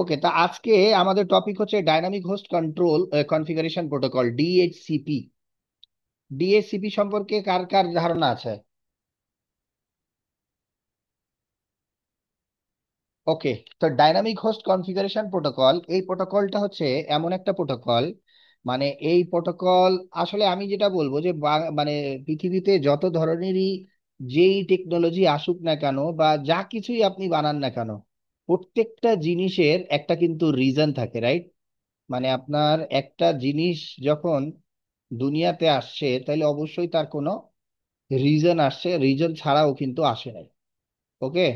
ওকে, তা আজকে আমাদের টপিক হচ্ছে dynamic host control configuration protocol, DHCP. DHCP সম্পর্কে কার কার ধারণা আছে? ওকে, তো ডাইনামিক হোস্ট কনফিগারেশন প্রোটোকল, এই প্রোটোকলটা হচ্ছে এমন একটা প্রোটোকল, মানে এই প্রোটোকল আসলে আমি যেটা বলবো যে মানে পৃথিবীতে যত ধরনেরই যেই টেকনোলজি আসুক না কেন বা যা কিছুই আপনি বানান না কেন, প্রত্যেকটা জিনিসের একটা কিন্তু রিজন থাকে, রাইট? মানে আপনার একটা জিনিস যখন দুনিয়াতে আসছে তাহলে অবশ্যই তার কোনো রিজন আসছে, রিজন ছাড়াও কিন্তু আসে নাই। ওকে,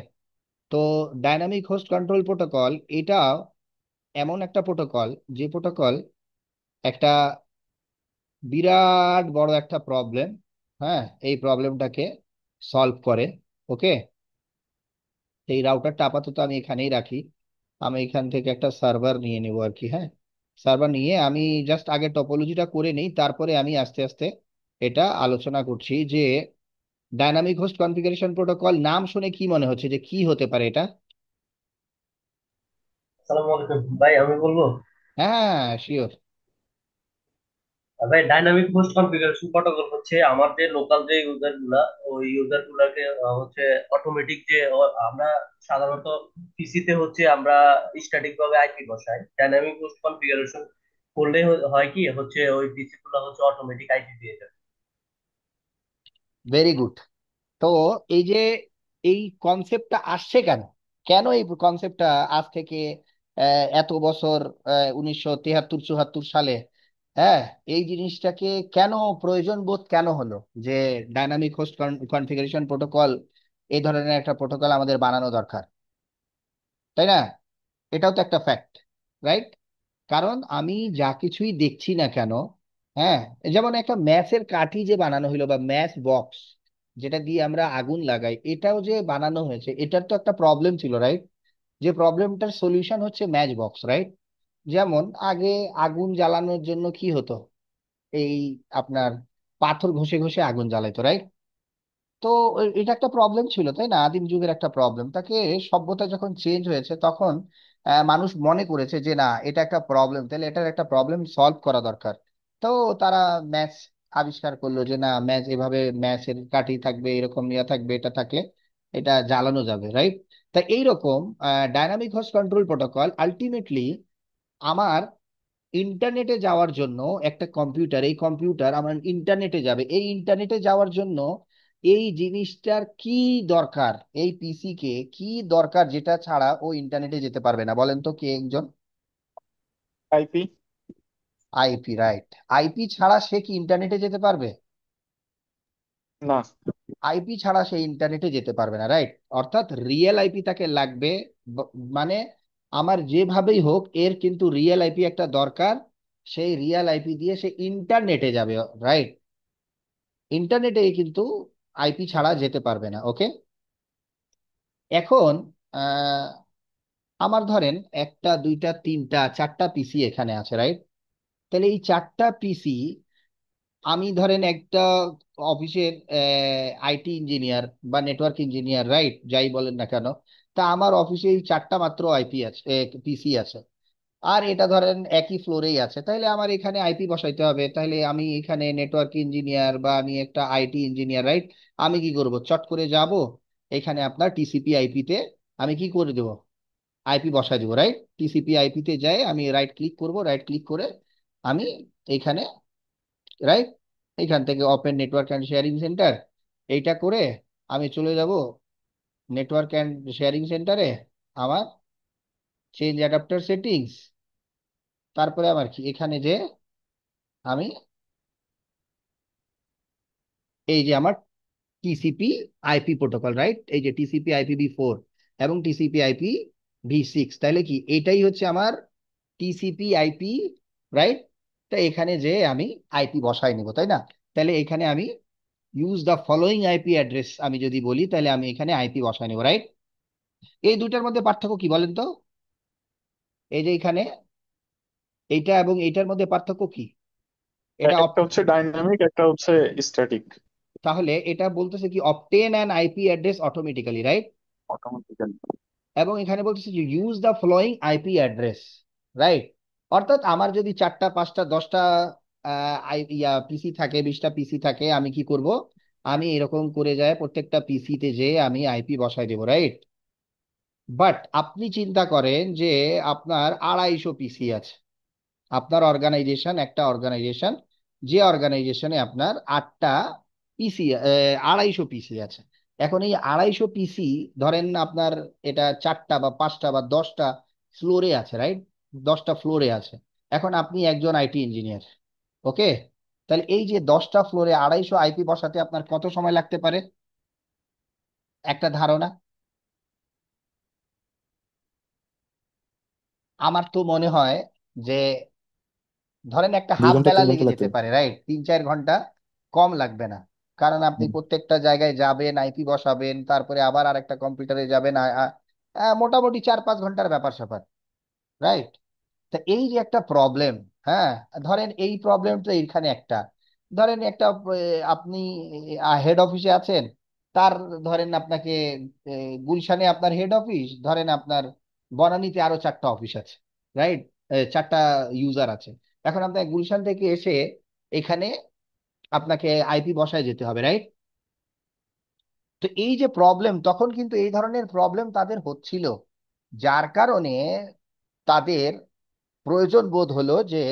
তো ডাইনামিক হোস্ট কন্ট্রোল প্রোটোকল এটা এমন একটা প্রোটোকল, যে প্রোটোকল একটা বিরাট বড় একটা প্রবলেম, হ্যাঁ, এই প্রবলেমটাকে সলভ করে। ওকে, এই রাউটারটা আপাতত আমি এখানেই রাখি। আমি এখান থেকে একটা সার্ভার নিয়ে নেবো আর কি। হ্যাঁ, সার্ভার নিয়ে আমি জাস্ট আগে টপোলজিটা করে নিই, তারপরে আমি আস্তে আস্তে এটা আলোচনা করছি যে ডাইনামিক হোস্ট কনফিগারেশন প্রোটোকল নাম শুনে কি মনে হচ্ছে যে কি হতে পারে এটা? আসসালামু আলাইকুম ভাই, আমি বলবো। হ্যাঁ, শিওর। ভাই, ডাইনামিক হোস্ট কনফিগারেশন প্রোটোকল হচ্ছে আমার যে লোকাল যে ইউজার গুলা, ওই ইউজার গুলাকে হচ্ছে অটোমেটিক যে আমরা সাধারণত পিসি তে হচ্ছে আমরা স্ট্যাটিক ভাবে আইপি বসাই। ডাইনামিক হোস্ট কনফিগারেশন করলে হয় কি হচ্ছে ওই পিসি গুলা হচ্ছে অটোমেটিক আইপি দিয়ে দেয়। Very good. তো এই যে এই কনসেপ্টটা আসছে কেন, কেন এই কনসেপ্টটা আজ থেকে এত বছর, 1973-74 সালে, হ্যাঁ, এই জিনিসটাকে কেন প্রয়োজন বোধ কেন হলো যে ডাইনামিক হোস্ট কনফিগারেশন প্রোটোকল, এই ধরনের একটা প্রোটোকল আমাদের বানানো দরকার, তাই না? এটাও তো একটা ফ্যাক্ট, রাইট? কারণ আমি যা কিছুই দেখছি না কেন, হ্যাঁ, যেমন একটা ম্যাচের কাঠি যে বানানো হলো বা ম্যাচ বক্স যেটা দিয়ে আমরা আগুন লাগাই, এটাও যে বানানো হয়েছে, এটার তো একটা প্রবলেম ছিল, রাইট? যে প্রবলেমটার সলিউশন হচ্ছে ম্যাচ বক্স, রাইট? যেমন আগে আগুন জ্বালানোর জন্য কি হতো, এই আপনার পাথর ঘষে ঘষে আগুন জ্বালাইতো, রাইট? তো এটা একটা প্রবলেম ছিল, তাই না? আদিম যুগের একটা প্রবলেম, তাকে সভ্যতা যখন চেঞ্জ হয়েছে তখন মানুষ মনে করেছে যে না, এটা একটা প্রবলেম, তাহলে এটার একটা প্রবলেম সলভ করা দরকার। তো তারা ম্যাচ আবিষ্কার করলো যে না, ম্যাচ এভাবে ম্যাচের কাঠি থাকবে, এরকম ইয়ে থাকবে, এটা থাকলে এটা জ্বালানো যাবে, রাইট? তা এইরকম dynamic host control protocol ultimately আমার ইন্টারনেটে যাওয়ার জন্য, একটা কম্পিউটার, এই কম্পিউটার আমার ইন্টারনেটে যাবে, এই ইন্টারনেটে যাওয়ার জন্য এই জিনিসটার কি দরকার, এই পিসি কে কি দরকার যেটা ছাড়া ও ইন্টারনেটে যেতে পারবে না? বলেন তো কে একজন। আইপি। IP, right. আইপি ছাড়া সে কি ইন্টারনেটে যেতে পারবে? না। আইপি ছাড়া সে ইন্টারনেটে যেতে পারবে না, রাইট? অর্থাৎ রিয়েল আইপি তাকে লাগবে। মানে আমার যেভাবেই হোক এর কিন্তু রিয়েল আইপি একটা দরকার, সেই রিয়েল আইপি দিয়ে সে ইন্টারনেটে যাবে, রাইট? ইন্টারনেটে কিন্তু আইপি ছাড়া যেতে পারবে না। ওকে, এখন আহ, আমার ধরেন একটা দুইটা তিনটা চারটা পিসি এখানে আছে, রাইট? তাহলে এই চারটা পিসি, আমি ধরেন একটা অফিসের আইটি ইঞ্জিনিয়ার বা নেটওয়ার্ক ইঞ্জিনিয়ার, রাইট? যাই বলেন না কেন, তা আমার অফিসে এই চারটা মাত্র আইপি আছে, পিসি আছে, আর এটা ধরেন একই ফ্লোরেই আছে, তাহলে আমার এখানে আইপি বসাইতে হবে। তাহলে আমি এখানে নেটওয়ার্ক ইঞ্জিনিয়ার বা আমি একটা আইটি ইঞ্জিনিয়ার, রাইট? আমি কি করব, চট করে যাব এখানে আপনার টিসিপি আইপি তে, আমি কি করে দেবো, আইপি বসাই দেবো, রাইট? টিসিপি আইপি তে যাই, আমি রাইট ক্লিক করব, রাইট ক্লিক করে আমি এইখানে, রাইট, এইখান থেকে open network and sharing centre, এইটা করে আমি চলে যাব নেটওয়ার্ক অ্যান্ড শেয়ারিং সেন্টারে, আমার চেঞ্জ অ্যাডাপ্টার সেটিংস, তারপরে আমার কি এখানে যে আমি এই যে আমার টিসিপি আইপি প্রোটোকল, রাইট? এই যে টিসিপি আইপি v4 এবং টিসিপি আইপি v6, তাহলে কি এটাই হচ্ছে আমার টিসিপি আইপি, রাইট? তা এখানে যে আমি আইপি বসাই নিব, তাই না? তাহলে এখানে আমি use the following IP address আমি যদি বলি, তাহলে আমি এখানে আইপি বসাই নিব, রাইট? এই দুইটার মধ্যে পার্থক্য কি বলেন তো? এই যে এখানে এইটা এবং এইটার মধ্যে পার্থক্য কি? এটা একটা হচ্ছে ডাইনামিক, একটা হচ্ছে স্ট্যাটিক। তাহলে এটা বলতেছে কি obtain an IP address automatically, right? Automatically. এবং এখানে বলতেছে যে use the following IP address, right? অর্থাৎ আমার যদি 4টা 5টা 10টা পিসি থাকে, 20টা পিসি থাকে, আমি কি করব? আমি এরকম করে যায় প্রত্যেকটা পিসিতে যে আমি আইপি বসাই দেবো, রাইট? বাট আপনি চিন্তা করেন যে আপনার 250 পিসি আছে। আপনার অর্গানাইজেশন, একটা অর্গানাইজেশন, যে অর্গানাইজেশনে আপনার 8টা পিসি, 250 পিসি আছে। এখন এই 250 পিসি, ধরেন আপনার এটা 4টা বা 5টা বা 10টা ফ্লোরে আছে, রাইট? 10টা ফ্লোরে আছে। এখন আপনি একজন আইটি ইঞ্জিনিয়ার, ওকে? তাহলে এই যে 10টা ফ্লোরে 250 আইপি বসাতে আপনার কত সময় লাগতে পারে, একটা ধারণা? আমার তো মনে হয় যে ধরেন একটা দুই হাফ ঘন্টা বেলা 3 ঘন্টা লেগে লাগতো। যেতে পারে, রাইট? 3-4 ঘন্টা, কম লাগবে না। কারণ আপনি হুম। প্রত্যেকটা জায়গায় যাবেন, আইপি বসাবেন, তারপরে আবার আরেকটা কম্পিউটারে যাবেন, মোটামুটি 4-5 ঘন্টার ব্যাপার স্যাপার, রাইট? তা এই যে একটা প্রবলেম, হ্যাঁ, ধরেন এই প্রবলেমটা এখানে একটা, ধরেন একটা আপনি হেড অফিসে আছেন, তার ধরেন আপনাকে গুলশানে আপনার হেড অফিস, ধরেন আপনার বনানীতে আরো 4টা অফিস আছে, রাইট? 4টা ইউজার আছে। এখন আপনাকে গুলশান থেকে এসে এখানে আপনাকে আইপি বসায় যেতে হবে, রাইট? তো এই যে প্রবলেম, তখন কিন্তু এই ধরনের প্রবলেম তাদের হচ্ছিল, যার কারণে তাদের প্রয়োজন বোধ হলো যে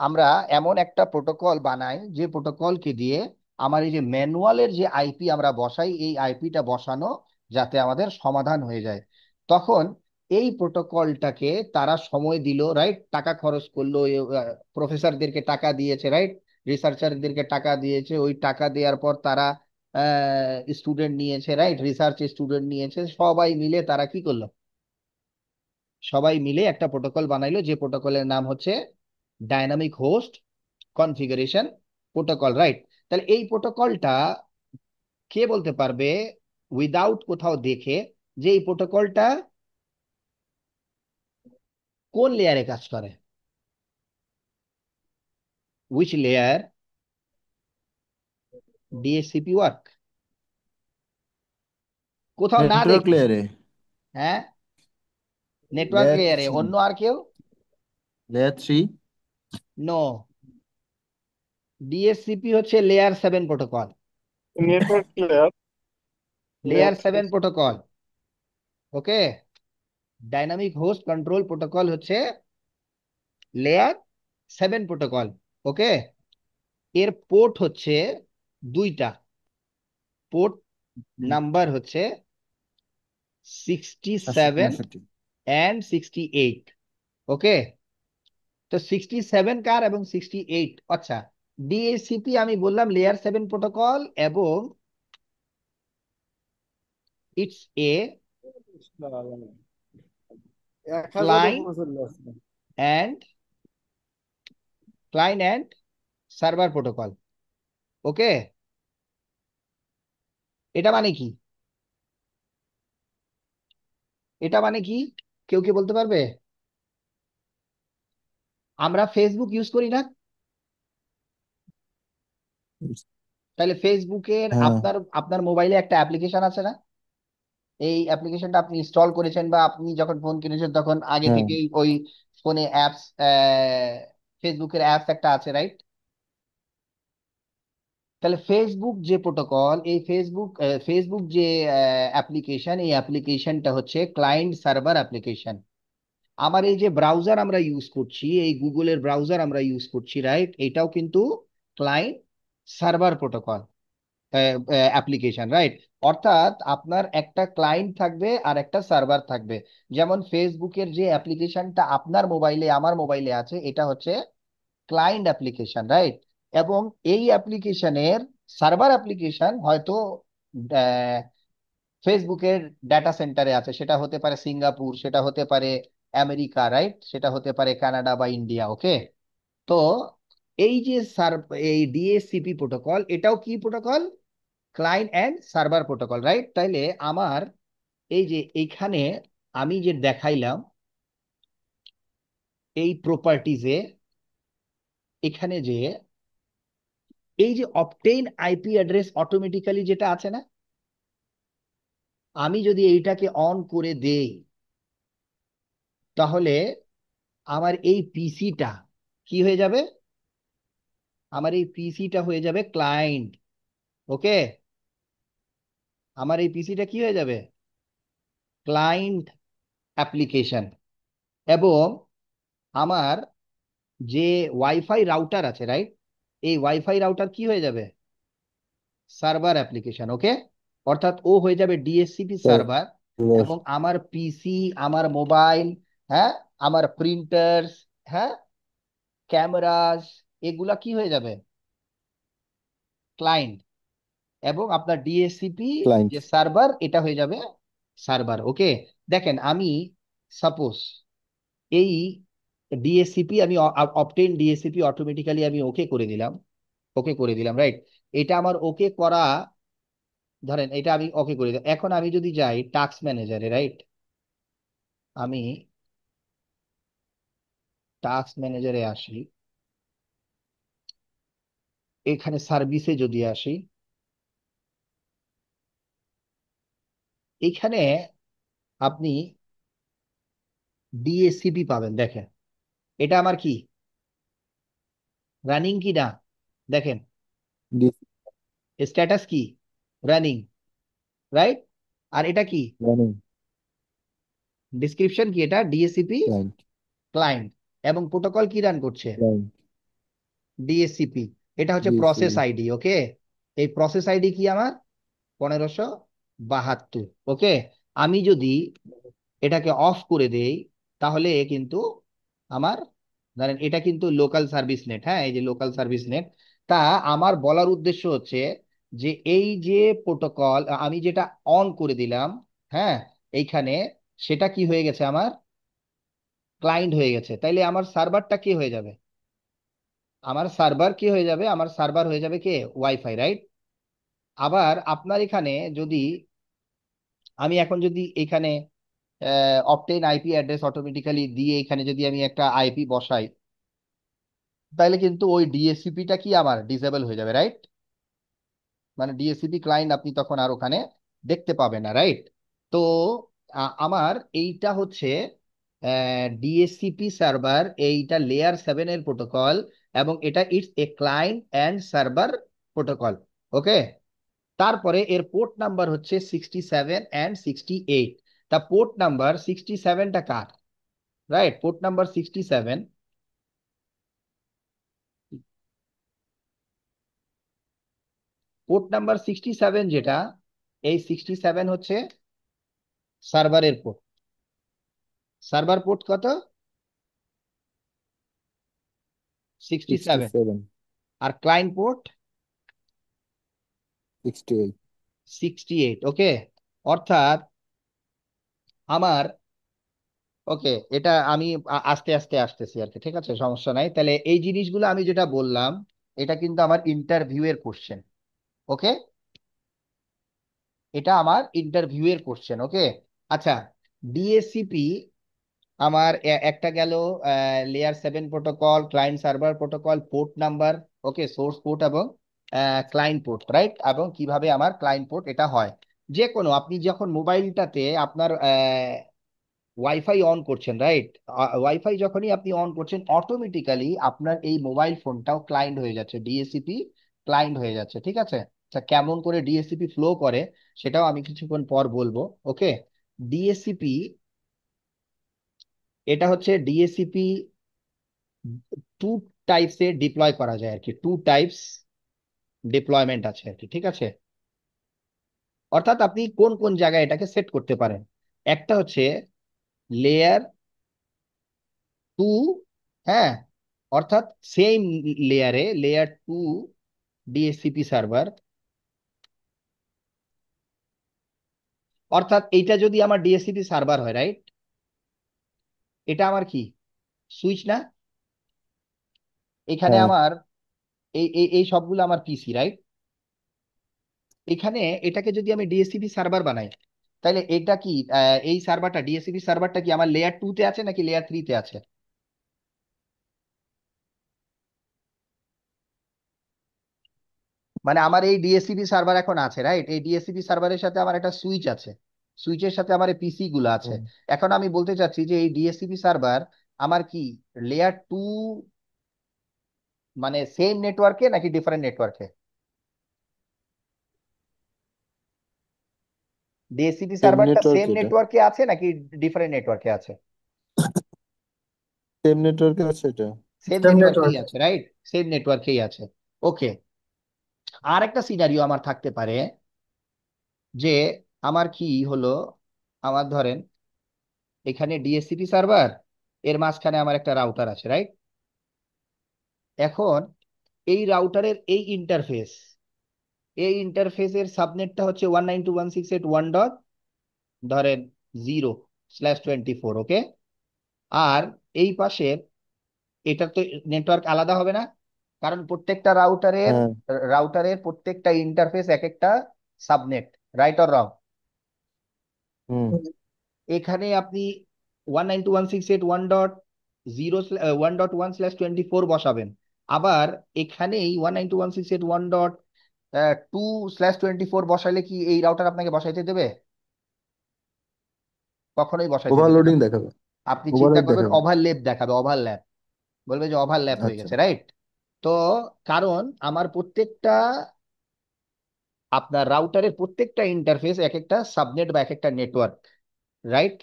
আমরা এমন একটা প্রোটোকল বানাই, যে প্রোটোকলকে দিয়ে আমার এই যে ম্যানুয়ালের যে আইপি আমরা বসাই, এই আইপিটা বসানো যাতে আমাদের সমাধান হয়ে যায়। তখন এই প্রোটোকলটাকে তারা সময় দিল, রাইট? টাকা খরচ করলো, প্রফেসরদেরকে টাকা দিয়েছে, রাইট? রিসার্চারদেরকে টাকা দিয়েছে, ওই টাকা দেওয়ার পর তারা স্টুডেন্ট নিয়েছে, রাইট? রিসার্চ স্টুডেন্ট নিয়েছে, সবাই মিলে তারা কি করলো? সবাই মিলে একটা প্রোটোকল বানাইলো, যে প্রোটোকলের নাম হচ্ছে dynamic host configuration protocol, right? তাহলে এই প্রোটোকলটা কে বলতে পারবে উইদাউট কোথাও দেখে যে এই প্রোটোকলটা কোন লেয়ারে কাজ করে? Which layer DSCP work? কোথাও না নেটওয়ার্ক দেখে। লেয়ারে। হ্যাঁ, নেটওয়ার্ক লেয়ার লেয়ারে। 3। অন্য আর কেউ? লেয়ার 3। নো, ডিএসসিপি হচ্ছে layer 7 protocol. Network layer, layer three. Layer 7 protocol, okay? Dynamic host control protocol হচ্ছে লেয়ার 7 প্রোটোকল, ওকে? এর পোর্ট হচ্ছে 2টা। পোর্ট নাম্বার হচ্ছে 67 459। And 68, okay? তো 67 কার এবং 68? আচ্ছা, ডিএসসিপি আমি বললাম লেয়ার 7 প্রোটোকল, এবং ইটস এ 1000 ক্লায়েন্ট উপরে চলে আসছে। And client and server protocol, okay? এটা মানে কি? এটা মানে কি, কেউ কি বলতে পারবে? আমরা ফেসবুক ইউজ করি না? তাহলে ফেসবুকের হ্যাঁ। আপনার আপনার মোবাইলে একটা অ্যাপ্লিকেশন আছে না? এই অ্যাপ্লিকেশনটা আপনি ইনস্টল করেছেন, বা আপনি যখন ফোন কিনেছেন তখন আগে হ্যাঁ। থেকেই ওই ফোনে অ্যাপস, ফেসবুকের অ্যাপস একটা আছে, রাইট? তাহলে ফেসবুক যে প্রোটোকল, এই ফেসবুক যে অ্যাপ্লিকেশন, এই অ্যাপ্লিকেশনটা হচ্ছে ক্লায়েন্ট সার্ভার অ্যাপ্লিকেশন। আমার এই যে ব্রাউজার আমরা ইউজ করছি, এই গুগলের ব্রাউজার আমরা ইউজ করছি, রাইট? এটাও কিন্তু client server protocol application, right? অর্থাৎ আপনার একটা ক্লায়েন্ট থাকবে আর একটা সার্ভার থাকবে। যেমন ফেসবুকের যে অ্যাপ্লিকেশনটা আপনার মোবাইলে আমার মোবাইলে আছে, এটা হচ্ছে ক্লায়েন্ট অ্যাপ্লিকেশন, রাইট? এবং এই অ্যাপ্লিকেশনের সার্ভার অ্যাপ্লিকেশন হয়তো ফেসবুকের ডাটা সেন্টারে আছে, সেটা হতে পারে সিঙ্গাপুর, সেটা হতে পারে আমেরিকা, রাইট? সেটা হতে পারে কানাডা বা ইন্ডিয়া, ওকে? তো এই যে এই ডিএসসিপি প্রোটোকল, এটাও কি protocol? Client and server protocol, right? তাইলে আমার এই যে এইখানে আমি যে দেখাইলাম এই প্রপার্টিজে, এখানে যে এই যে অবটেইন আইপি অ্যাড্রেস অটোমেটিক্যালি যেটা আছে না, আমি যদি এইটাকে অন করে দেই, তাহলে আমার এই পিসিটা কি হয়ে যাবে? আমার এই পিসিটা হয়ে যাবে ক্লায়েন্ট। ওকে, আমার এই পিসিটা কি হয়ে যাবে? Client application. এবং আমার যে ওয়াইফাই রাউটার আছে, রাইট, এই ওয়াইফাই রাউটার কি হয়ে যাবে? Server application. ওকে, অর্থাৎ ও হয়ে যাবে ডিএসসিপি সার্ভার। সার্ভার। এবং আমার পিসি, আমার মোবাইল, হ্যাঁ, আমার প্রিন্টার্স, হ্যাঁ, ক্যামেরাস, এগুলা কি হয়ে যাবে? ক্লায়েন্ট। এবং আপনার ডিএসসিপি ক্লায়েন্ট। যে সার্ভার, এটা হয়ে যাবে সার্ভার। ওকে, দেখেন আমি সাপোজ এই ডিএসসিপি আমি অবটেন ডিএসসিপি অটোমেটিক্যালি আমি ওকে করে দিলাম। ওকে করে দিলাম, রাইট। এটা আমার ওকে করা, ধরেন এটা আমি ওকে করে দিলাম। এখন আমি যদি যাই টাস্ক ম্যানেজারে, রাইট, আমি টাস্ক ম্যানেজারে আসি, এখানে সার্ভিসে যদি আসি, এখানে আপনি ডিএসসিপি পাবেন। দেখেন এটা আমার কি রানিং কি না, দেখেন স্ট্যাটাস কি রানিং, রাইট। আর এটা কি রানিং ডিসক্রিপশন কি, এটা ডিএসসিপি ক্লায়েন্ট। ক্লায়েন্ট। এবং প্রোটোকল কি রান করছে? Client DSCP. এটা হচ্ছে প্রসেস ডিএসসিপি। আইডি। ওকে, এই প্রসেস আইডি কি আমার 1572। ওকে, আমি যদি এটাকে অফ করে দেই তাহলে কিন্তু আমার, ধরেন এটা কিন্তু লোকাল সার্ভিস নেট, হ্যাঁ, এই যে লোকাল সার্ভিস নেট। তা আমার বলার উদ্দেশ্য হচ্ছে যে এই যে প্রোটোকল আমি যেটা অন করে দিলাম, হ্যাঁ, এইখানে, সেটা কি হয়ে গেছে? আমার ক্লায়েন্ট হয়ে গেছে। তাইলে আমার সার্ভারটা কি হয়ে যাবে? আমার সার্ভার কি হয়ে যাবে? আমার সার্ভার হয়ে যাবে কে? Wifi, right. আবার আপনার এখানে যদি আমি এখন যদি এখানে অপটেন আইপি অ্যাড্রেস অটোমেটিক্যালি দিয়ে এখানে যদি আমি একটা আইপি বসাই, তাহলে কিন্তু ওই ডিএসসিপিটা কি আমার ডিসেবল হয়ে যাবে, রাইট। মানে ডিএসসিপি ক্লায়েন্ট আপনি তখন আর ওখানে দেখতে পাবেন না, রাইট। তো আমার এইটা হচ্ছে ডিএসসিপি সার্ভার, এইটা লেয়ার 7 এর প্রোটোকল। এবং এটা it's a client and server protocol. Okay, তারপরে এর পোর্ট নাম্বার হচ্ছে 67 and 68। তা পোর্ট নাম্বার 67টা কার? Right, port number 67, port number 67 যেটা, এই 67 হচ্ছে সার্ভারের পোর্ট। সার্ভার পোর্ট কত? 67। 67। আর ক্লায়েন্ট পোর্ট 68। 68। ওকে, অর্থাৎ আমার, ওকে, এটা আমি আস্তে আস্তে আসতেছি আর কি, ঠিক আছে, সমস্যা নাই। তাহলে এই জিনিসগুলো আমি যেটা বললাম, এটা কিন্তু আমার ইন্টারভিউ এর কোশ্চেন। ওকে, এটা আমার ইন্টারভিউ এর কোশ্চেন। ওকে, আচ্ছা, ডিএসসিপি আমার একটা গেল layer 7 protocol, client server protocol, port number, okay, source port এবং ক্লায়েন্ট পোর্ট, রাইট। এবং কিভাবে আমার ক্লায়েন্ট পোর্ট এটা হয়, যে কোনো আপনি যখন মোবাইলটাতে আপনার ওয়াইফাই অন করছেন, রাইট, ওয়াইফাই যখনই আপনি অন করছেন অটোমেটিক্যালি আপনার এই মোবাইল ফোনটাও ক্লায়েন্ট হয়ে যাচ্ছে, ডিএসসিপি ক্লায়েন্ট হয়ে যাচ্ছে, ঠিক আছে। আচ্ছা, কেমন করে ডিএসসিপি ফ্লো করে সেটাও আমি কিছুক্ষণ পর বলবো। ওকে, ডিএসসিপি, এটা হচ্ছে ডিএসসিপি টু টাইপসে ডিপ্লয় করা যায় আর কি, টু টাইপস ডিপ্লয়মেন্ট আছে আর কি, ঠিক আছে। অর্থাৎ আপনি কোন কোন জায়গায় এটাকে সেট করতে পারেন। একটা হচ্ছে লেয়ার 2, হ্যাঁ, অর্থাৎ সেম লেয়ারে লেয়ার 2 ডিএসসিপি সার্ভার। অর্থাৎ এইটা যদি আমার ডিএসসিপি সার্ভার হয়, রাইট, এটা আমার কি সুইচ না? এখানে হ্যাঁ। আমার এই এই এই সবগুলো আমার পিসি, রাইট। এখানে এটাকে যদি আমি ডিএসসিপি সার্ভার বানাই, তাহলে এটা কি এই সার্ভারটা ডিএসসিপি সার্ভারটা কি আমার লেয়ার 2 তে আছে নাকি লেয়ার 3 তে আছে? মানে আমার এই ডিএসসিপি সার্ভার এখন আছে, রাইট, এই ডিএসসিপি সার্ভারের সাথে আমার একটা সুইচ আছে। সুইচের সাথে আমার পিসি গুলো আছে। এখন আমি বলতে চাচ্ছি যে এই ডিএসসিপি সার্ভার আমার কি লেয়ার 2, মানে সেম নেটওয়ার্কে নাকি ডিফারেন্ট নেটওয়ার্কে? ডিএসসিপি সেম সার্ভারটা নেটওয়ার্ক সেম এটা। নেটওয়ার্কে আছে নাকি ডিফারেন্ট নেটওয়ার্কে আছে? সেম নেটওয়ার্কে আছে এটা। সেম সেম নেটওয়ার্কেই নেটওয়ার্ক। আছে, রাইট? সেম নেটওয়ার্কেই আছে। ওকে। আর একটা সিনারিও আমার থাকতে পারে যে আমার কি হলো, আমার ধরেন এখানে ডিএসসিপি সার্ভার, এর মাঝখানে আমার একটা রাউটার আছে, রাইট? এখন এই রাউটারের এই ইন্টারফেসের সাবনেটটা হচ্ছে 192.168.1. ধরেন 0/24, ওকে? আর এই পাশের এটা তো নেটওয়ার্ক আলাদা হবে না, কারণ প্রত্যেকটা হ্যাঁ। রাউটারের প্রত্যেকটা ইন্টারফেস এক একটা সাবনেট, রাইট অর রং? হুম। এখানে আপনি 192.168.1. 1.1/24 বসাবেন, আবার এখানেই 192.168.2/24 বসাইলে কি এই রাউটার আপনাকে বসাইতে দেবে? কখনোই বসাইতে দেবে না। ওভারলোডিং দেখাবে। আপনি চিন্তা ওভারহেড করবেন দেখাবে। ওভারলেপ দেখাবে, ওভারল্যাপ, বলবে যে ওভারল্যাপ হয়ে আচ্ছা। গেছে, রাইট? তো কারণ আমার প্রত্যেকটা আপনার রাউটারের প্রত্যেকটা ইন্টারফেস এক একটা সাবনেট বা এক একটা নেটওয়ার্ক, রাইট?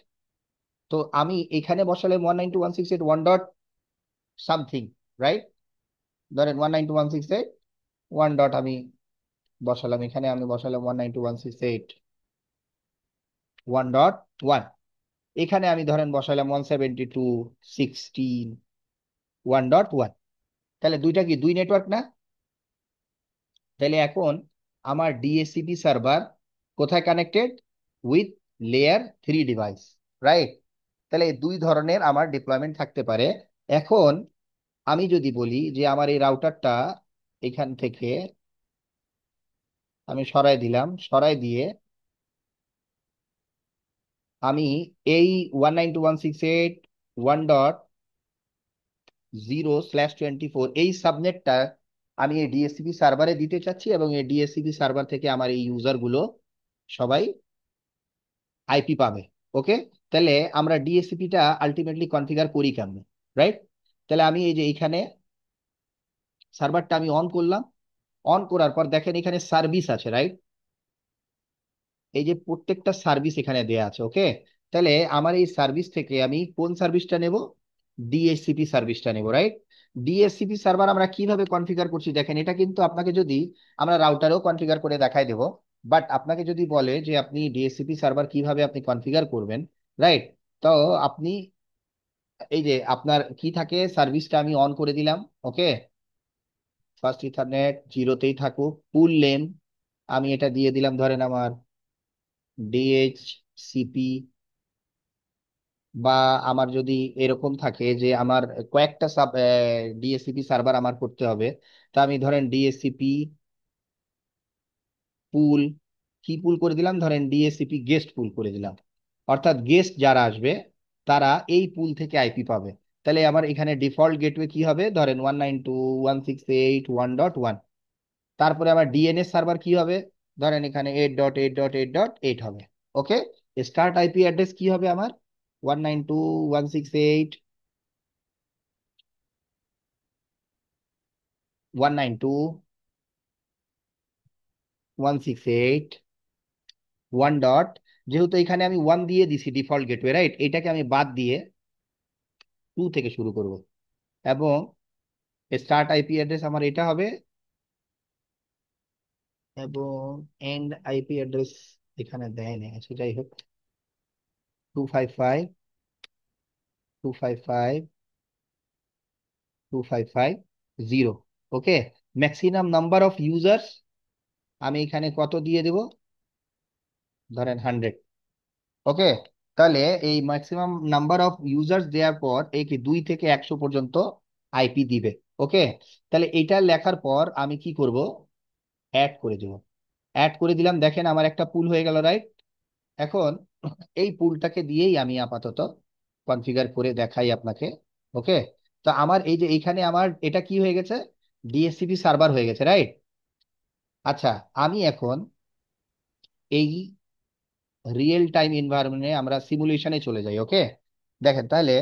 তো আমি এখানে বসালে 192.168.1. রাইট? ধরেন 192.168.1. বসালাম এখানে, আমি বসালাম 192.168.1.1. এখানে আমি ধরেন বসালাম 172.16.1.1. তাহলে দুইটা কি দুই নেটওয়ার্ক না? তাহলে এখন আমার ডিএসসিপি সার্ভার কোথায় connected? With layer 3 device, right? তাহলে এই দুই ধরনের আমার ডিপ্লয়মেন্ট থাকতে পারে। এখন আমি যদি বলি যে আমার এই রাউটারটা এখান থেকে আমি সরাই দিলাম, সরাই দিয়ে আমি এই 192.168.1.0/24 এই সাবনেটটা আমি এই ডিএসসিপি সার্ভারে দিতে চাচ্ছি, এবং এই ডিএসসিপি সার্ভার থেকে আমার এই ইউজার গুলো সবাই আইপি পাবে। ওকে। তাহলে আমরা ডিএসসিপিটা আলটিমেটলি কনফিগার করি কেমন, রাইট? তাহলে আমি এই যে এইখানে সার্ভারটা আমি অন করলাম, অন করার পর দেখেন এখানে সার্ভিস আছে, রাইট? এই যে প্রত্যেকটা সার্ভিস এখানে দেয়া আছে, ওকে? তাহলে আমার এই সার্ভিস থেকে আমি কোন সার্ভিসটা নেব? ডিএসসিপি সার্ভিসটা নেব, রাইট? ডিএসসিপি সার্ভার আমরা কিভাবে কনফিগার করছি দেখেন, এটা কিন্তু আপনাকে যদি আমরা রাউটারেও কনফিগার করে দেখাই দেব, বাট আপনাকে যদি বলে যে আপনি ডিএসসিপি সার্ভার কিভাবে আপনি কনফিগার করবেন, রাইট? তো আপনি এই যে আপনার কি থাকে, সার্ভিসটা আমি অন করে দিলাম, ওকে? ফার্স্ট ইথারনেট 0-তেই থাকুক, পুল লেন আমি এটা দিয়ে দিলাম ধরেন আমার ডিএইচসিপি, বা আমার যদি এরকম থাকে যে আমার কয়েকটা ডিএসসিপি সার্ভার আমার করতে হবে, তা আমি ধরেন ডিএসসিপি পুল, কি পুল করে দিলাম, ধরেন ডিএসসিপি গেস্ট পুল করে দিলাম, অর্থাৎ গেস্ট যারা আসবে তারা এই পুল থেকে আইপি পাবে। তাহলে আমার এখানে ডিফল্ট গেটওয়ে কি হবে, ধরেন 192.168.1.1। তারপরে আমার ডিএনএস সার্ভার কি হবে, ধরেন এখানে 8.8.8.8 হবে, ওকে? স্টার্ট আইপি অ্যাড্রেস কি হবে আমার, 192.168.1. যেহেতু এখানে আমি 1 দিয়ে দিছি ডিফল্ট গেটওয়ে, রাইট? এটাকে আমি বাদ দিয়ে 2 থেকে শুরু করব, এবং স্টার্ট আইপি অ্যাড্রেস আমার এটা হবে, এবং এন্ড আইপি অ্যাড্রেস এখানে দেয় না, আচ্ছা যাই হোক, 255.255.255.0। ওকে। ম্যাক্সিমাম নাম্বার অফ ইউজার্স আমি এখানে কত দিয়ে দেব, ধরেন 100, ওকে? তাহলে এই ম্যাক্সিমাম নাম্বার অফ ইউজার্স দেওয়ার পর এই কি 2 থেকে 100 পর্যন্ত আইপি দিবে, ওকে? তাহলে এটা লেখার পর আমি কি করব, অ্যাড করে দেব। অ্যাড করে দিলাম, দেখেন আমার একটা পুল হয়ে গেল, রাইট? এখন এই পুলটাকে দিয়েই আমি আপাতত কনফিগার করে দেখাই আপনাকে, ওকে? তো আমার এই যে এইখানে আমার এটা কি হয়ে গেছে, ডিএসসিপি সার্ভার হয়ে গেছে, রাইট? আচ্ছা, আমি এখন এই রিয়েল টাইম এনভায়রনমেন্টে আমরা সিমুলেশনে চলে যাই। ওকে, দেখেন তাহলে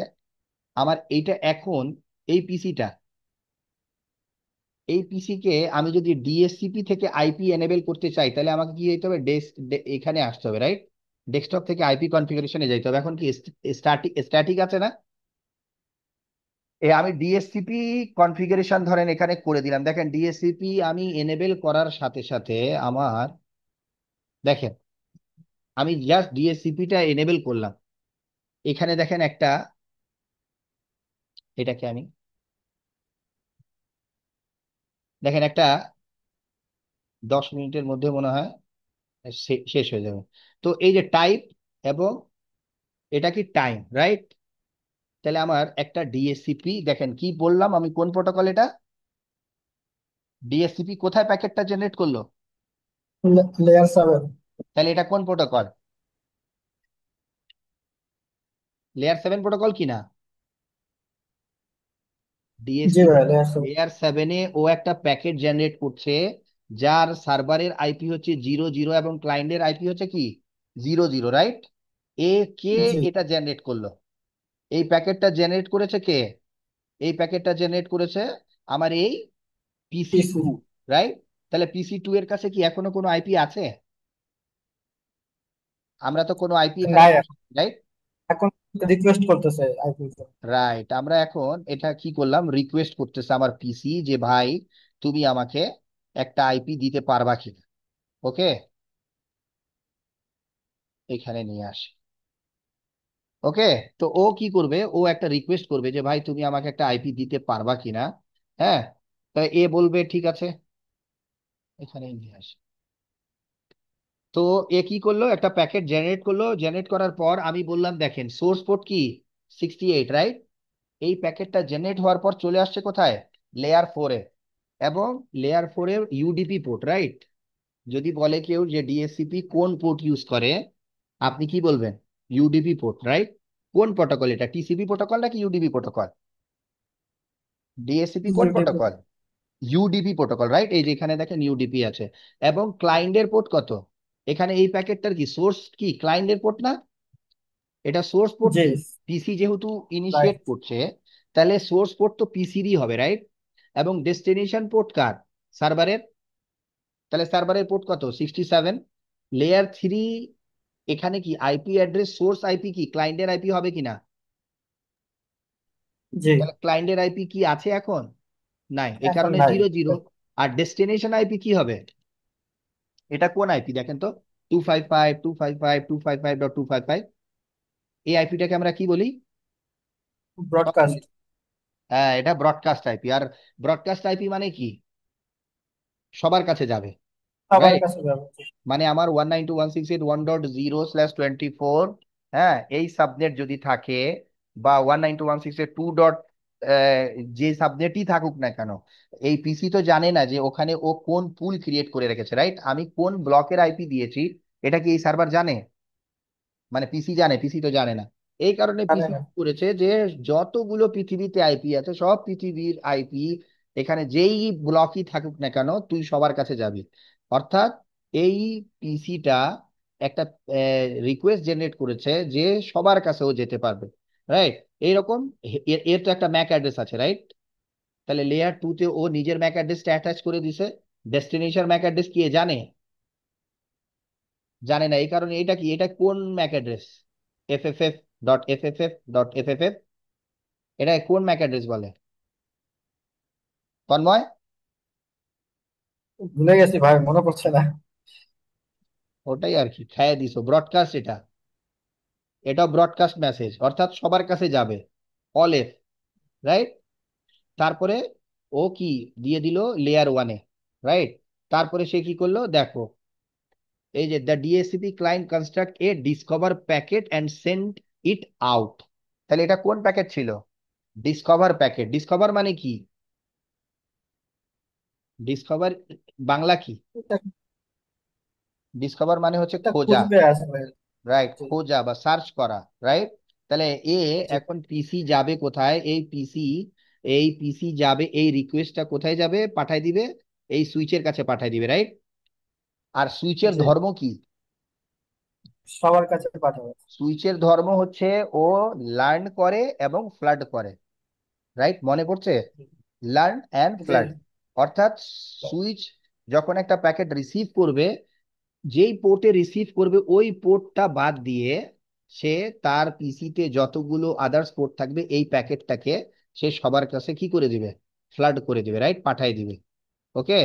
আমার এইটা এখন এই পিসিটা, এই পিসি কে আমি যদি ডিএসসিপি থেকে আইপি এনেবল করতে চাই তাহলে আমাকে কি যেতে হবে, এখানে আসতে হবে, রাইট? ডেস্কটপ থেকে আইপি কনফিগারেশনে যেতে হবে। এখন কি স্ট্যাটিক স্ট্যাটিক আছে না? আমি ডিএসসিপি কনফিগারেশন ধরেন এখানে করে দিলাম। দেখেন ডিএসসিপি আমি এনেবল করার সাথে সাথে আমার, দেখেন আমি জাস্ট ডিএসসিপিটা এনেবল করলাম। এখানে দেখেন একটা, এটাকে আমি, দেখেন একটা 10 মিনিটের মধ্যে মনে হয় শেষ হয়ে যাবে। তো এই যে টাইপ এবং এটা কি টাইম, রাইট? তাহলে আমার একটা ডিএসসিপি, দেখেন কি বললাম আমি, কোন প্রোটোকল এটা? ডিএসসিপি কোথায় প্যাকেটটা জেনারেট করলো? লেয়ার 7। তাহলে এটা কোন প্রোটোকল? লেয়ার 7 প্রোটোকল কি না? জি ডিএসসিপি ভাই, লেয়ার 7। লেয়ার 7-এ ও একটা প্যাকেট জেনারেট করছে, যার সার্ভারের আইপি হচ্ছে 00 এবং ক্লায়েন্টের আইপি হচ্ছে কি 00, রাইট? কে জি, এটা জেনারেট করলো? এই প্যাকেটটা জেনারেট করেছে কে? এই প্যাকেটটা জেনারেট করেছে আমার এই পিসি পিসি। Two, right? তাহলে পিসি 2 এর কাছে কি এখনো কোনো আইপি আছে? আমরা তো কোনো আইপি এখানে, নাই, রাইট? এখন রিকোয়েস্ট করতেছে আইপি তে। রাইট, আমরা এখন এটা কি করলাম, রিকোয়েস্ট করতেছে আমার পিসি যে ভাই তুমি আমাকে একটা আইপি দিতে পারবা কিনা। ওকে, এখানে নিয়ে আসে। ওকে, তো ও কি করবে, ও একটা রিকোয়েস্ট করবে যে ভাই তুমি আমাকে একটা আইপি দিতে পারবা কিনা। হ্যাঁ, তা এ বলবে ঠিক আছে, এখানে নিয়ে আসে। তো এ কি করলো, একটা প্যাকেট জেনারেট করলো। জেনারেট করার পর আমি বললাম দেখেন সোর্স পোর্ট কি 68, রাইট? এই প্যাকেটটা জেনারেট হওয়ার পর চলে আসছে কোথায়, লেয়ার 4-এ। এবং লেয়ার 4-এর ইউডিপি পোর্ট, রাইট? যদি বলে কেউ যে ডিএসসিপি কোন পোর্ট ইউজ করে, আপনি কি বলবেন? UDP port, right? কোন প্রোটোকল এটা, টিসিপি প্রোটোকল নাকি ইউডিপি প্রোটোকল? ডিএসসিপি কোন ইউটিউবে। প্রোটোকল? UDP protocol, right? এই যে এখানে দেখেন ইউডিপি আছে। এবং ক্লায়েন্টের পোর্ট কত? এখানে এই প্যাকেটটার কি সোর্স কি ক্লায়েন্টের পোর্ট না? এটা সোর্স পোর্ট জি, কি, পিসি যেহেতু ইনিশিয়েট রাইট। করছে, তাহলে সোর্স পোর্ট তো পিসিরই হবে, রাইট? এবং ডেস্টিনেশন পোর্ট কার, সার্ভারের। তাহলে সার্ভারের পোর্ট কত, 67। লেয়ার 3 এখানে কি আইপি অ্যাড্রেস, সোর্স আইপি কি ক্লায়েন্টের আইপি হবে কিনা? জি, তাহলে ক্লায়েন্টের আইপি কি আছে এখন? নাই, এই এখন কারণে নাই। 00। আর ডেস্টিনেশন আইপি কি হবে? এটা কোন আইপি দেখেন তো, 255.255.255.255। এই আইপিটাকে আমরা কি বলি? সব বলি। ব্রডকাস্ট। হ্যাঁ, এটা ব্রডকাস্ট আইপি। আর ব্রডকাস্ট আইপি মানে কি, সবার কাছে যাবে, সবার রাইট? কাছে ব্যবহার। মানে আমার 192.168.1.0/24, হ্যাঁ, এই সাবনেট যদি থাকে, বা 192.168.2. যে সাবনেটই থাকুক না কেন, এই পিসি তো জানে না যে ওখানে ও কোন পুল ক্রিয়েট করে রেখেছে, রাইট? আমি কোন ব্লকের আইপি দিয়েছি এটা কি এই সার্ভার জানে? মানে পিসি জানে? পিসি তো জানে না। এই কারণে জানে পিসি না। করেছে যে যতগুলো পৃথিবীতে আইপি আছে সব পৃথিবীর আইপি, এখানে যেই ব্লকই থাকুক না কেন তুই সবার কাছে যাবি। অর্থাৎ এই পিসিটা একটা রিকোয়েস্ট জেনারেট করেছে যে সবার কাছে ও যেতে পারবে, রাইট? এইরকম এর তো একটা ম্যাক অ্যাড্রেস আছে, রাইট? তাহলে লেয়ার 2-তে ও নিজের ম্যাক অ্যাড্রেসটা অ্যাটাচ করে দিছে। ডেস্টিনেশন ম্যাক অ্যাড্রেস কি এ জানে? জানে না। এই কারণে এটা কি, এটা কোন ম্যাক অ্যাড্রেস, FFF.FFF.FFF, এটা কোন ম্যাক অ্যাড্রেস বলে তন্ময়? ভুলে গেছি ভাই, মনে পড়ছে না। ওটাই আর কি, খাইয়ে দিছো ব্রডকাস্ট। এটা এটা ব্রডকাস্ট মেসেজ, অর্থাৎ সবার কাছে যাবে, অল এফ, রাইট? তারপরে ও কি দিয়ে দিল লেয়ার 1-এ, রাইট? তারপরে সে কি করলো দেখো, এই যে the DSCP client construct A discover packet and send it out. তাহলে এটা কোন প্যাকেট ছিল? Discover packet. ডিসকভার মানে কি, ডিসকভার বাংলা কি? এটা ডিসকভার মানে হচ্ছে এটা খোঁজা, খুঁজবে আসলে। রাইট? জি, খোঁজা বা সার্চ করা, রাইট? তাহলে এ জি, এখন পিসি যাবে কোথায়, এই পিসি যাবে, এই রিকোয়েস্টটা কোথায় যাবে, পাঠায় দিবে এই সুইচের কাছে পাঠায় দিবে, রাইট? আর সুইচের জি। ধর্ম কি? সবার কাছে পাঠাবে। সুইচের ধর্ম হচ্ছে ও লার্ন করে এবং ফ্লাড করে, রাইট? মনে পড়ছে? Learn and G. ফ্লাড। অর্থাৎ সুইচ যখন একটা প্যাকেট রিসিভ করবে, যেই পোর্টে রিসিভ করবে ওই পোর্টটা বাদ দিয়ে সে তার পিসিতে যতগুলো আদার্স পোর্ট থাকবে এই প্যাকেটটাকে সে সবার কাছে কি করে দিবে? ফ্লাড করে দিবে, রাইট? পাঠাই দিবে। ওকে,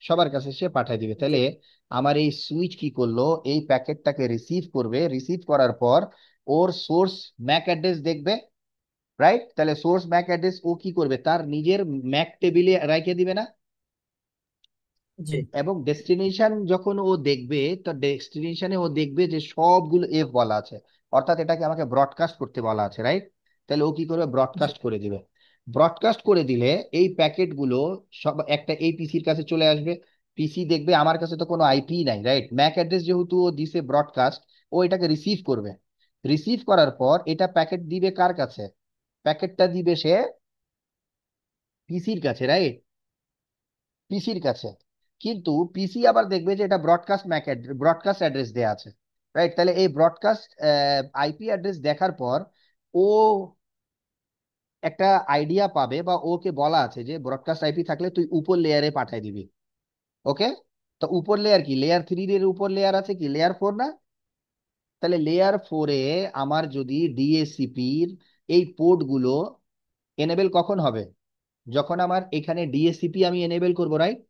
সবার কাছে সে পাঠাই দিবে। জি। তাহলে আমার এই সুইচ কি করলো? এই প্যাকেটটাকে রিসিভ করবে, রিসিভ করার পর ওর সোর্স ম্যাক অ্যাড্রেস দেখবে, রাইট? তাহলে সোর্স ম্যাক অ্যাড্রেস ও কি করবে? তার নিজের ম্যাক টেবিলে রেখে দিবে না? জি। এবং ডেস্টিনেশন যখন ও দেখবে, তো ডেস্টিনেশনে ও দেখবে যে সবগুলো এফ বলা আছে, অর্থাৎ এটাকে আমাকে ব্রডকাস্ট করতে বলা আছে, রাইট? তাহলে ও কি করবে? জি। ব্রডকাস্ট করে দিবে। ব্রডকাস্ট করে দিলে এই প্যাকেটগুলো সব একটা এই পিসির কাছে চলে আসবে। পিসি দেখবে আমার কাছে তো কোনো আইপি নাই, রাইট? ম্যাক অ্যাড্রেস যেহেতু ও দিছে ব্রডকাস্ট, ও এটাকে রিসিভ করবে। রিসিভ করার পর এটা প্যাকেট দিবে কার কাছে? প্যাকেটটা দিবে সে পিসির কাছে, রাইট? পিসির কাছে। কিন্তু পিসি আবার দেখবে যে এটা ব্রডকাস্ট ম্যাক ব্রডকাস্ট অ্যাড্রেস দেয়া আছে, রাইট? তাহলে এই ব্রডকাস্ট আইপি অ্যাড্রেস দেখার পর ও একটা আইডিয়া পাবে, বা ওকে বলা আছে যে ব্রডকাস্ট আইপি থাকলে তুই উপর লেয়ারে পাঠাই দিবি। ওকে, তো উপর লেয়ার কি? লেয়ার 3 এর উপর লেয়ার আছে কি? লেয়ার 4 না? তাহলে লেয়ার 4-এ আমার যদি ডিএসসিপির এই পোর্টগুলো এনেবেল কখন হবে? যখন আমার এখানে ডিএসসিপি আমি এনেবেল করবো, রাইট?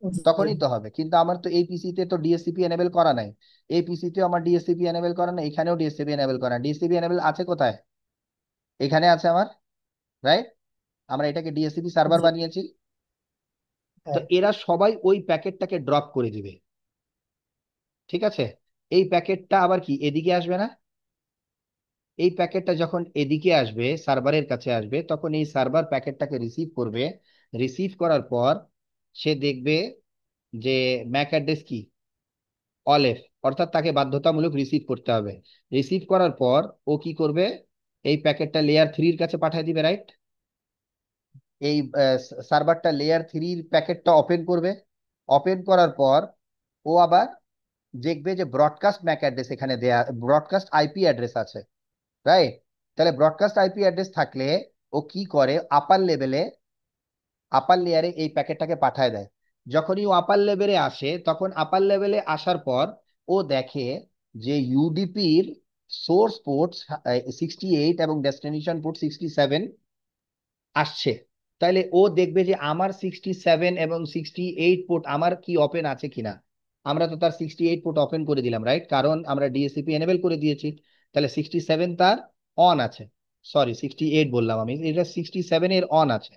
জি। তখনই তো হবে। কিন্তু আমার তো এই পিসিতে তো ডিএসসিপি এনেবল করা নাই। এই পিসিতে আমার ডিএসসিপি এনেবল করা নাই, এখানেও ডিএসসিপি এনেবল করা নাই। ডিএসসিপি এনেবল আছে কোথায়? এখানে আছে আমার, রাইট? আমরা এটাকে ডিএসসিপি সার্ভার জি। বানিয়েছি। তো হ্যাঁ। এরা সবাই ওই প্যাকেটটাকে ড্রপ করে দিবে, ঠিক আছে? এই প্যাকেটটা আবার কি এদিকে আসবে না? এই প্যাকেটটা যখন এদিকে আসবে, সার্ভারের কাছে আসবে, তখন এই সার্ভার প্যাকেটটাকে রিসিভ করবে। রিসিভ করার পর সে দেখবে যে ম্যাক অ্যাড্রেস কি? অলেফ, অর্থাৎ তাকে বাধ্যতামূলক রিসিভ করতে হবে। রিসিভ করার পর ও কি করবে? এই প্যাকেটটা লেয়ার 3-র কাছে পাঠিয়ে দিবে, রাইট? এই সার্ভারটা লেয়ার 3-র প্যাকেটটা ওপেন করবে। ওপেন করার পর ও আবার দেখবে যে ব্রডকাস্ট ম্যাক অ্যাড্রেস এখানে দেয়া, ব্রডকাস্ট আইপি অ্যাড্রেস আছে, রাইট? তাহলে ব্রডকাস্ট আইপি অ্যাড্রেস থাকলে ও কি করে? আপার লেভেলে, আপার লেয়ারে এই প্যাকেটটাকে পাঠায় দেয়। যখনই ও আপার লেভেলে আসে, তখন আপার লেভেলে আসার পর ও দেখে যে ইউডিপির সোর্স পোর্ট 68 এবং ডেস্টিনেশন পোর্ট 67 আসছে। তাইলে ও দেখবে যে আমার 67 এবং 68 পোর্ট আমার কি ওপেন আছে কিনা। আমরা তো তার 68 পোর্ট ওপেন করে দিলাম, রাইট? কারণ আমরা ডিএসসিপি এনেবল করে দিয়েছি। তাহলে 67 তার অন আছে, সরি 68 বললাম আমি, এটা 67 এর অন আছে।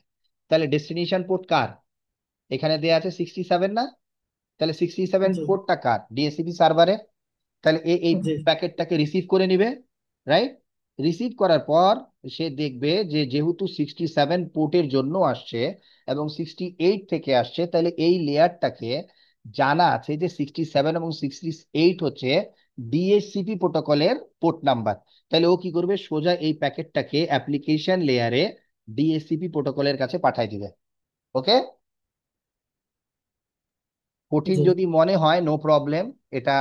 তাহলে ডেস্টিনেশন পোর্ট কার? এখানে দেয়া আছে 67 না? তাহলে 67 জি। পোর্টটা কার? ডিএসসিপি সার্ভারে। তাহলে এই জি। প্যাকেটটাকে রিসিভ করে নিবে, রাইট? রিসিভ করার পর সে দেখবে যে যেহেতু 67 পোর্টের জন্য আসছে এবং 68 থেকে আসছে, তাহলে এই লেয়ারটাকে জানা আছে যে 67 এবং 68 হচ্ছে ডিএসসিপি প্রোটোকলের পোর্ট নাম্বার। তাহলে ও কি করবে? সোজা এই প্যাকেটটাকে অ্যাপ্লিকেশন লেয়ারে ডিএসসিপি প্রোটোকলের কাছে পাঠাই দিবে। ওকে, কঠিন জি। যদি মনে হয় নো প্রবলেম, এটা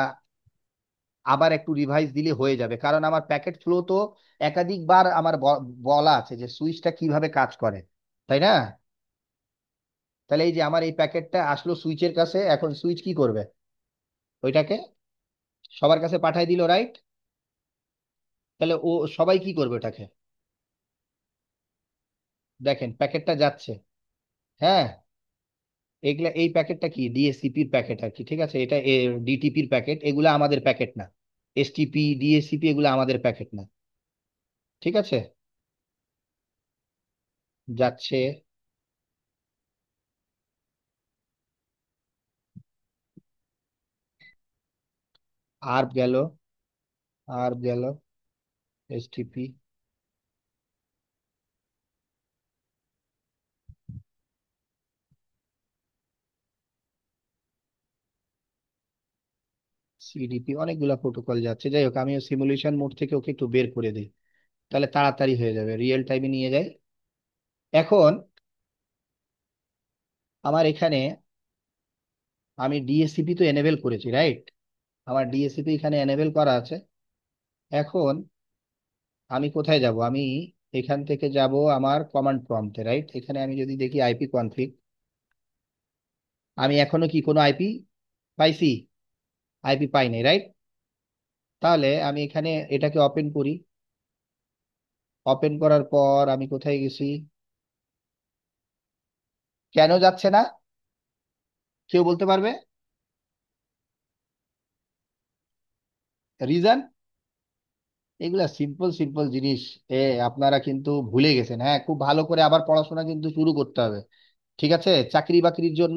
আবার একটু রিভাইজ দিলে হয়ে যাবে। কারণ আমার প্যাকেট ফ্লো তো একাধিকবার আমার বলা আছে যে সুইচটা কিভাবে কাজ করে, তাই না? তাহলে এই যে আমার এই প্যাকেটটা আসলো সুইচের কাছে, এখন সুইচ কি করবে? ওইটাকে সবার কাছে পাঠাই দিল, রাইট? তাহলে ও সবাই কি করবে ওটাকে? দেখেন প্যাকেটটা যাচ্ছে, হ্যাঁ। এগুলা এই প্যাকেটটা কি? ডিএসসিপির প্যাকেট আর কি, ঠিক আছে? এটা ডিটিপির প্যাকেট, এগুলা আমাদের প্যাকেট না। এসটিপি, ডিএসসিপি এগুলো আমাদের প্যাকেট না, ঠিক আছে? যাচ্ছে, আর্প গেল, আর্প গেল, এসটিপি, সিডিপি, অনেকগুলা প্রোটোকল যাচ্ছে। যাই হোক, আমিও সিমুলেশন মোড থেকে ওকে একটু বের করে দিই, তাহলে তাড়াতাড়ি হয়ে যাবে, রিয়েল টাইমে নিয়ে যাই। এখন আমার এখানে আমি ডিএসসিপি তো এনেবল করেছি, রাইট? আমার ডিএসসিপি এখানে এনেবল করা আছে। এখন আমি কোথায় যাব? আমি এখান থেকে যাব আমার কমান্ড প্রম্পটে, রাইট? এখানে আমি যদি দেখি আইপি কনফিগ, আমি এখনো কি কোনো আইপি পাইছি? আইপি পাইনি, রাইট? তাহলে আমি এখানে এটাকে ওপেন করি। ওপেন করার পর আমি কোথায় গেছি? কেন যাচ্ছে না কেউ বলতে পারবে? রিজন? এগুলা সিম্পল সিম্পল জিনিস আপনারা কিন্তু ভুলে গেছেন। হ্যাঁ, খুব ভালো করে আবার পড়াশোনা কিন্তু শুরু করতে হবে। ঠিক আছে? চাকরি বাকরির জন্য